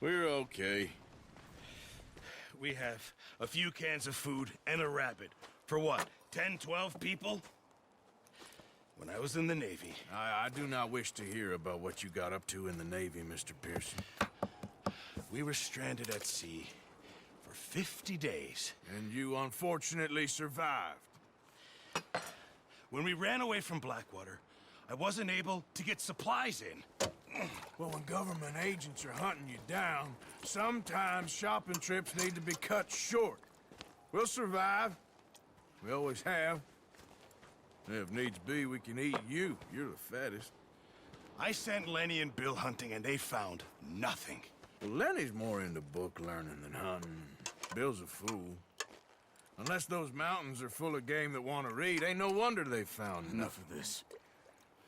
We're okay. We have a few cans of food and a rabbit. For what, 10, 12 people? When I was in the Navy... I do not wish to hear about what you got up to in the Navy, Mr. Pearson. We were stranded at sea for 50 days. And you unfortunately survived. When we ran away from Blackwater, I wasn't able to get supplies in. Well, when government agents are hunting you down, sometimes shopping trips need to be cut short. We'll survive. We always have. If needs be, we can eat you. You're the fattest. I sent Lenny and Bill hunting, and they found nothing. Well, Lenny's more into book learning than hunting. Bill's a fool. Unless those mountains are full of game that want to read, ain't no wonder they found Enough of this.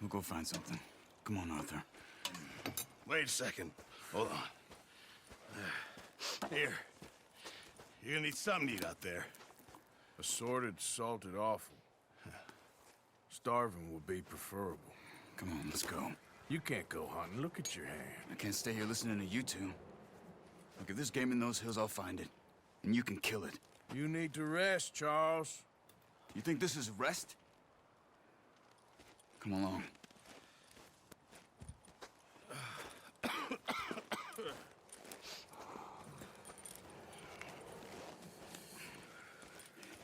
We'll go find something. Come on, Arthur. Wait a second. Hold on. Here. You're gonna need something to eat out there. Assorted, salted offal. Starving would be preferable. Come on, let's go. You can't go hunting. Look at your hand. I can't stay here listening to you two. Look, if there's game in those hills, I'll find it. And you can kill it. You need to rest, Charles. You think this is rest? Come along.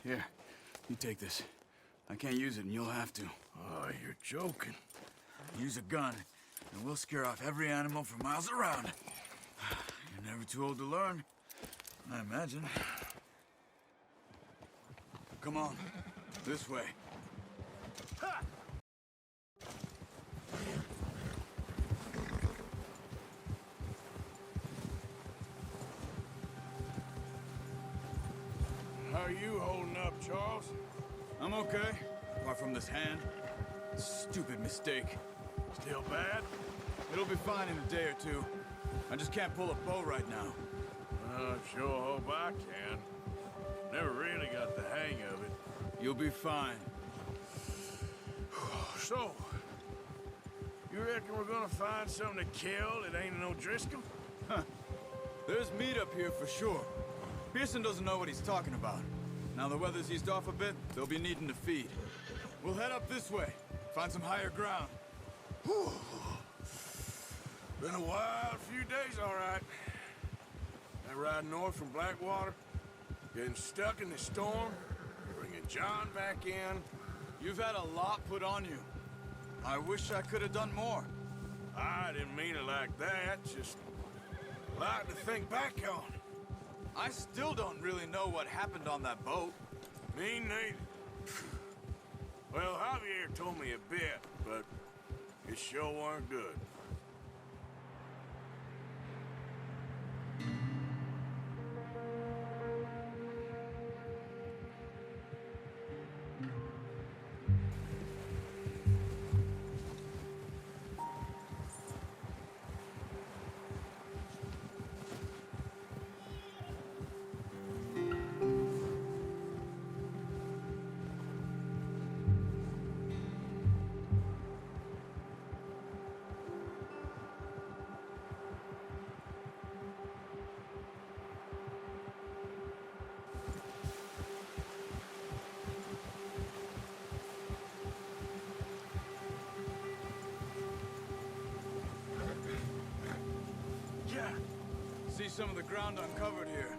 Here, you take this. I can't use it, and you'll have to. Oh, you're joking. Use a gun, and we'll scare off every animal for miles around. You're never too old to learn, I imagine. Come on, this way. How are you holding up, Charles? I'm okay, apart from this hand. Stupid mistake. Still bad? It'll be fine in a day or two. I just can't pull a bow right now. I sure hope I can. Never really got the hang of it. You'll be fine. So, you reckon we're gonna find something to kill that ain't no Driscoll? Huh. There's meat up here for sure. Pearson doesn't know what he's talking about. Now the weather's eased off a bit, they'll be needing to feed. We'll head up this way, find some higher ground. Whew. Been a wild few days, all right. That ride north from Blackwater, getting stuck in the storm, bringing John back in. You've had a lot put on you. I wish I could have done more. I didn't mean it like that, just a lot to think back on. I still don't really know what happened on that boat. Me neither. Well, Javier told me a bit, but it sure weren't good. See some of the ground uncovered here.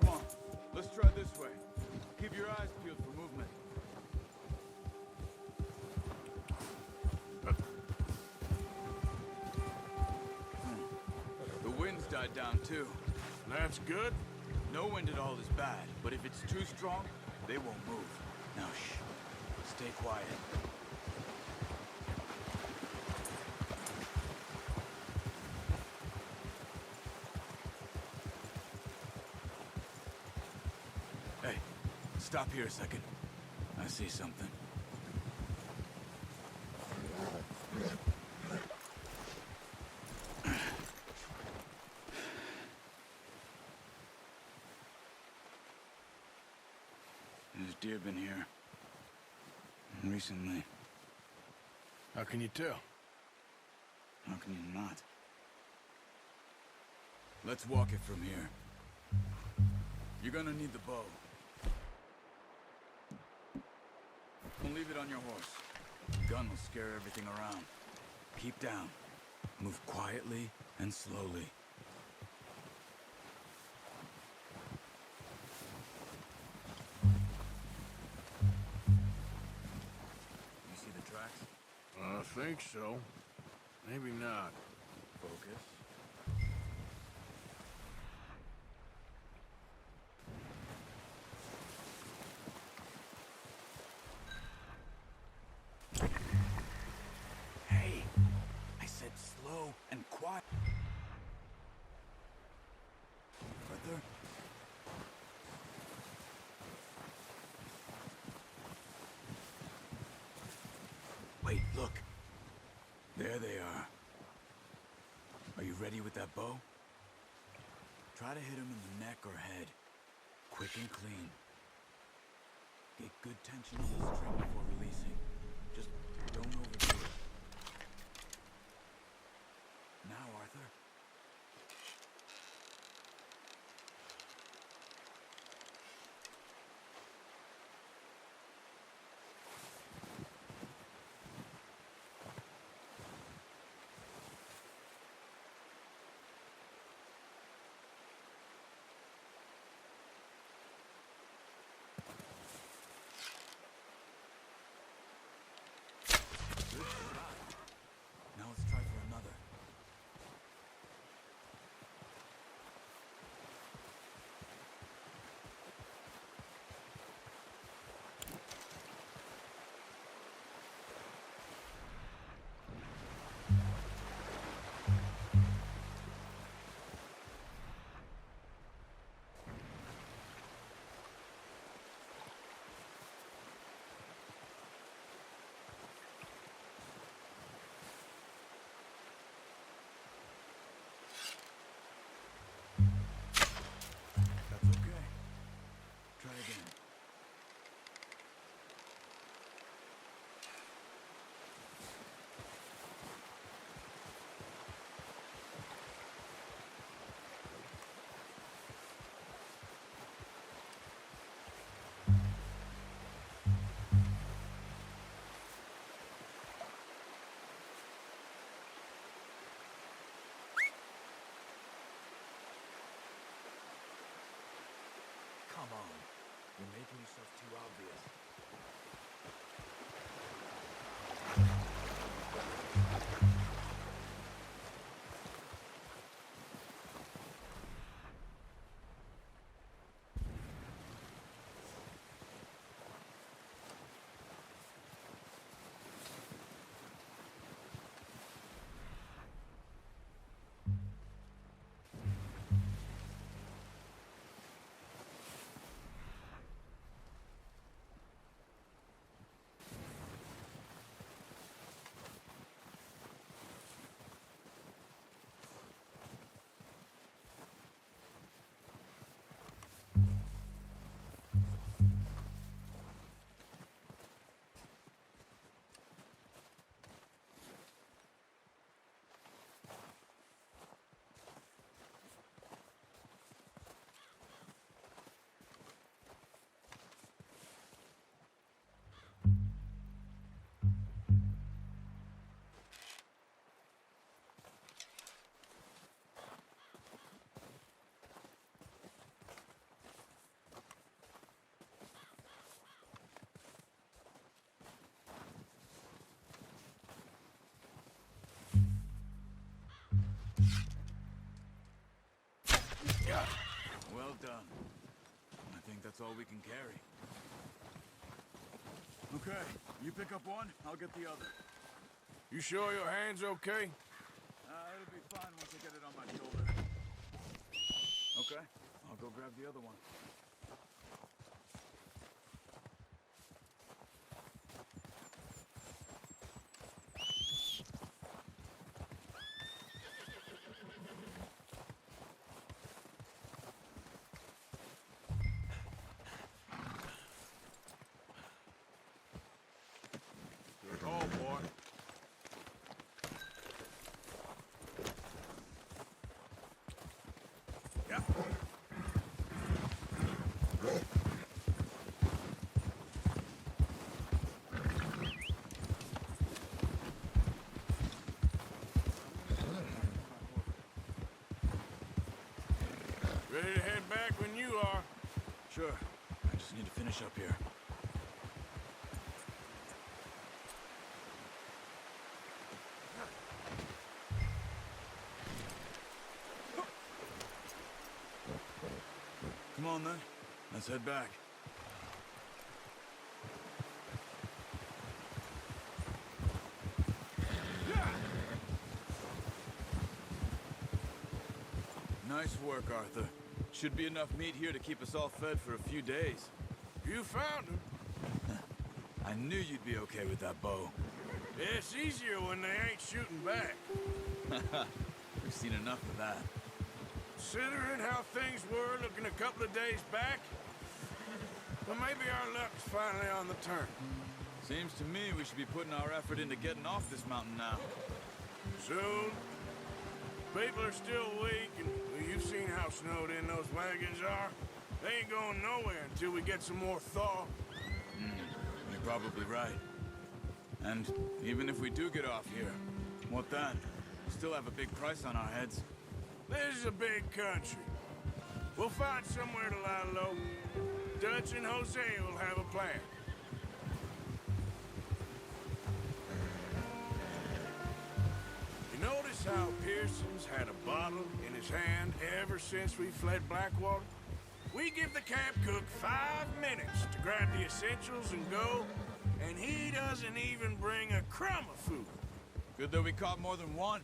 Come on, let's try this way. Keep your eyes peeled for movement. The wind's died down too. That's good. No wind at all is bad, but if it's too strong, they won't move. Now shh, stay quiet. Stop here a second. I see something. There's deer been here. Recently. How can you tell? How can you not? Let's walk it from here. You're gonna need the bow. Don't leave it on your horse. The gun will scare everything around. Keep down. Move quietly and slowly. You see the tracks? I think so. Maybe not. Focus. Hey, I said slow and quiet. Arthur? Wait, look. There they are. Are you ready with that bow? Try to hit him in the neck or head. Quick and clean. Get good tension on the string before releasing. Just don't overdo it. Now, Arthur. Good shot. Now let's try for another. That's okay. Try again. Come on. You're making yourself too obvious. Well done. I think that's all we can carry. Okay, you pick up one, I'll get the other. You sure your hand's okay? It'll be fine once I get it on my shoulder. Okay, I'll go grab the other one. Good call, boy. Ready to head back when you are. Sure. I just need to finish up here. Come on, then. Let's head back. Nice work, Arthur. Should be enough meat here to keep us all fed for a few days. You found him. I knew you'd be okay with that bow. It's easier when they ain't shooting back. We've seen enough of that. Considering how things were looking a couple of days back, well, maybe our luck's finally on the turn. Seems to me we should be putting our effort into getting off this mountain now. Soon. People are still weak, and well, you've seen how snowed in those wagons are. They ain't going nowhere until we get some more thaw. You're probably right. And even if we do get off here, what then? We still have a big price on our heads. This is a big country. We'll find somewhere to lie low. Dutch and Jose will have a plan. You notice how Pearson's had a bottle in his hand ever since we fled Blackwater? We give the camp cook 5 minutes to grab the essentials and go, and he doesn't even bring a crumb of food. Good that we caught more than one.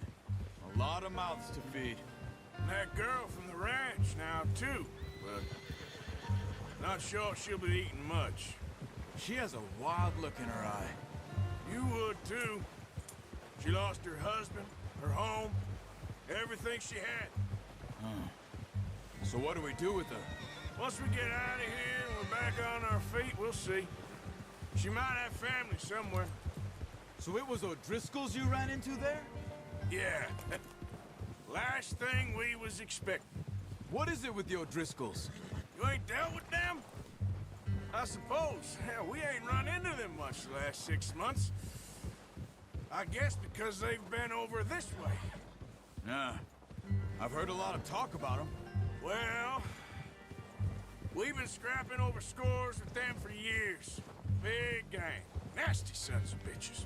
A lot of mouths to feed. And that girl from the ranch now, too. But not sure she'll be eating much. She has a wild look in her eye. You would, too. She lost her husband, her home, everything she had. So what do we do with her? Once we get out of here and we're back on our feet, we'll see. She might have family somewhere. So it was O'Driscoll's you ran into there? Yeah. Last thing we was expecting. What is it with the O'Driscolls? You ain't dealt with them? I suppose. Hell, we ain't run into them much the last 6 months. I guess because they've been over this way. Yeah. I've heard a lot of talk about them. Well, we've been scrapping over scores with them for years. Big gang. Nasty sons of bitches.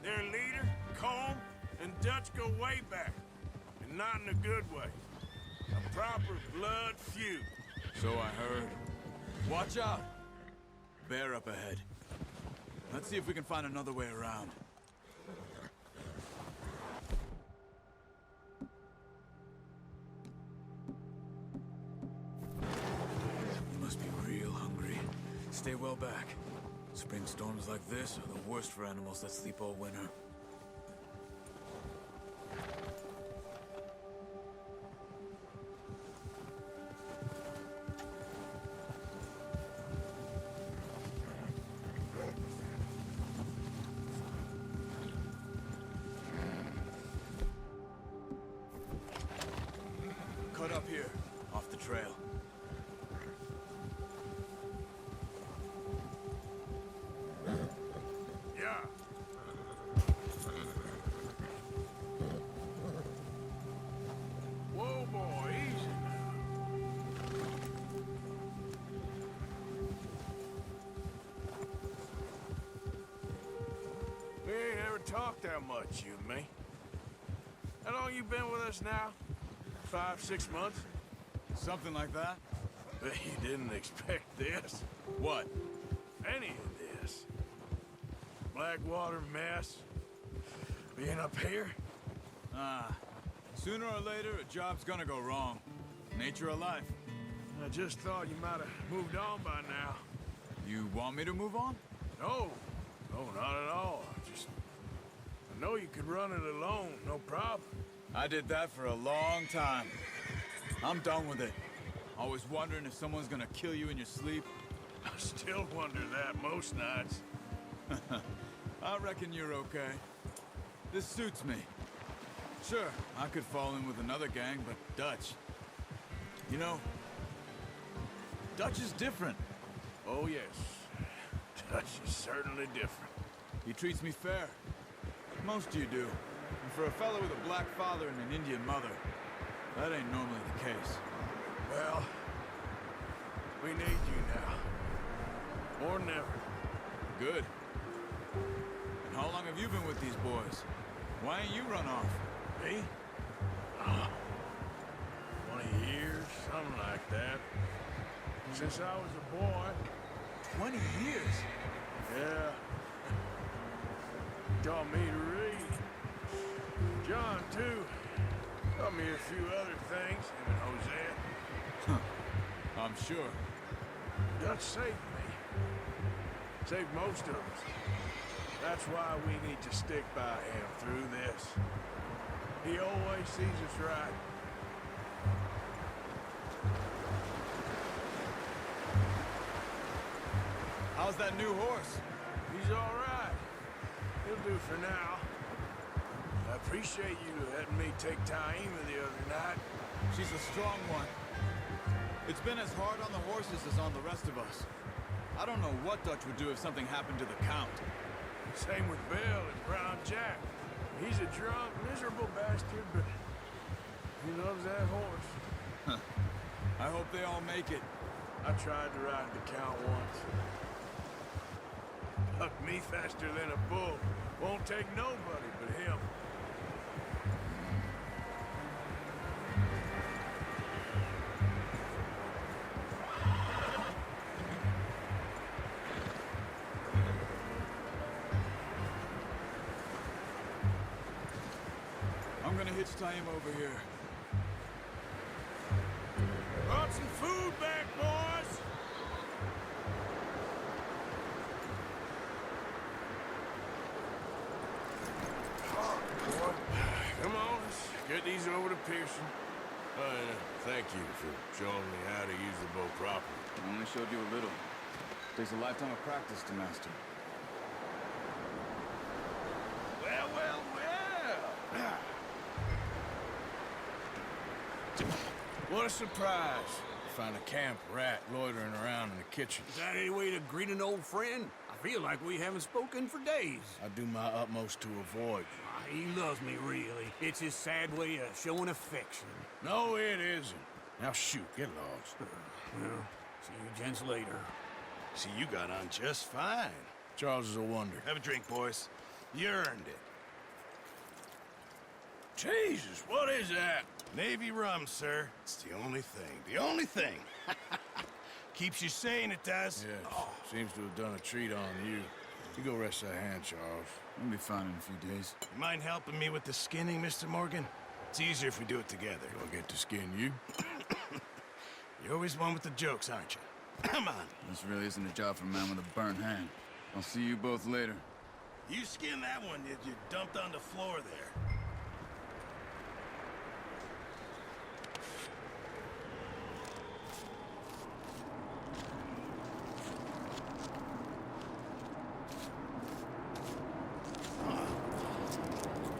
Their leader, Combe, and Dutch go way back. And not in a good way. A proper blood feud. So I heard. Watch out! Bear up ahead. Let's see if we can find another way around. You must be real hungry. Stay well back. Spring storms like this are the worst for animals that sleep all winter. Cut up here, off the trail. Yeah. Whoa, boy, easy. We ain't ever talked that much, you and me. How long you been with us now? 5, 6 months? Something like that? Bet you didn't expect this. What? Any of this. Blackwater mess. Being up here? Sooner or later, a job's gonna go wrong. Nature of life. I just thought you might have moved on by now. You want me to move on? No. No, not at all. I know you could run it alone, no problem. I did that for a long time. I'm done with it. Always wondering if someone's gonna kill you in your sleep. I still wonder that most nights. I reckon you're okay. This suits me. Sure, I could fall in with another gang, but Dutch... You know, Dutch is different. Oh, yes. Dutch is certainly different. He treats me fair. Most of you do. And for a fellow with a black father and an Indian mother, that ain't normally the case. Well, we need you now. More than ever. Good. And how long have you been with these boys? Why ain't you run off? Me? 20 years, something like that. Since I was a boy. 20 years? Yeah. Taught me to read. John, too. Taught me a few other things, him and Hosea. I'm sure. Dutch saved me. Saved most of us. That's why we need to stick by him through this. He always sees us right. How's that new horse? He's all right. He'll do for now. I appreciate you letting me take Taima the other night. She's a strong one. It's been as hard on the horses as on the rest of us. I don't know what Dutch would do if something happened to the Count. Same with Bill and Brown Jack. He's a drunk, miserable bastard, but he loves that horse. I hope they all make it. I tried to ride the Count once. Bucked me faster than a bull. Won't take nobody but him. I'm gonna hitch Taima over here. Brought some food back, boys! Boy, come on, let's get these over to Pearson. Thank you for showing me how to use the bow properly. I only showed you a little. Takes a lifetime of practice to master. Well, well, well! What a surprise. Find a camp rat loitering around in the kitchen. Is that any way to greet an old friend? I feel like we haven't spoken for days. I do my utmost to avoid you. He loves me, really. It's his sad way of showing affection. No, it isn't. Now shoot, get lost. Well, see you gents later. See, you got on just fine. Charles is a wonder. Have a drink, boys. You earned it. Jesus, what is that? Navy rum, sir. It's the only thing. The only thing. Keeps you sane, it does. Yes, seems to have done a treat on you. You go rest that hand, Charles. We'll be fine in a few days. You mind helping me with the skinning, Mr. Morgan? It's easier if we do it together. Do I get to skin you? You're always one with the jokes, aren't you? Come on. This really isn't a job for a man with a burnt hand. I'll see you both later. You skin that one you dumped on the floor there.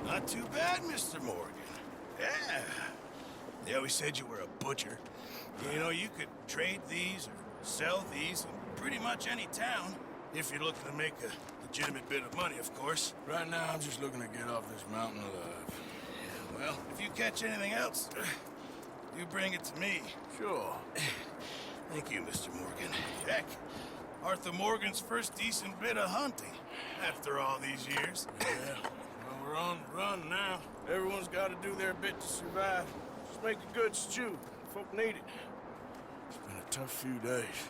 Not too bad, Mr. Morgan. Yeah. They always said you were a butcher. You know, you could trade these or sell these in pretty much any town, if you're looking to make a legitimate bit of money, of course. Right now, I'm just looking to get off this mountain alive. Yeah, well, if you catch anything else, you bring it to me. Sure. Thank you, Mr. Morgan. Heck, Arthur Morgan's first decent bit of hunting, after all these years. Yeah. Well, we're on the run now. Everyone's got to do their bit to survive. Just make a good stew. Folk need it. It's been a tough few days.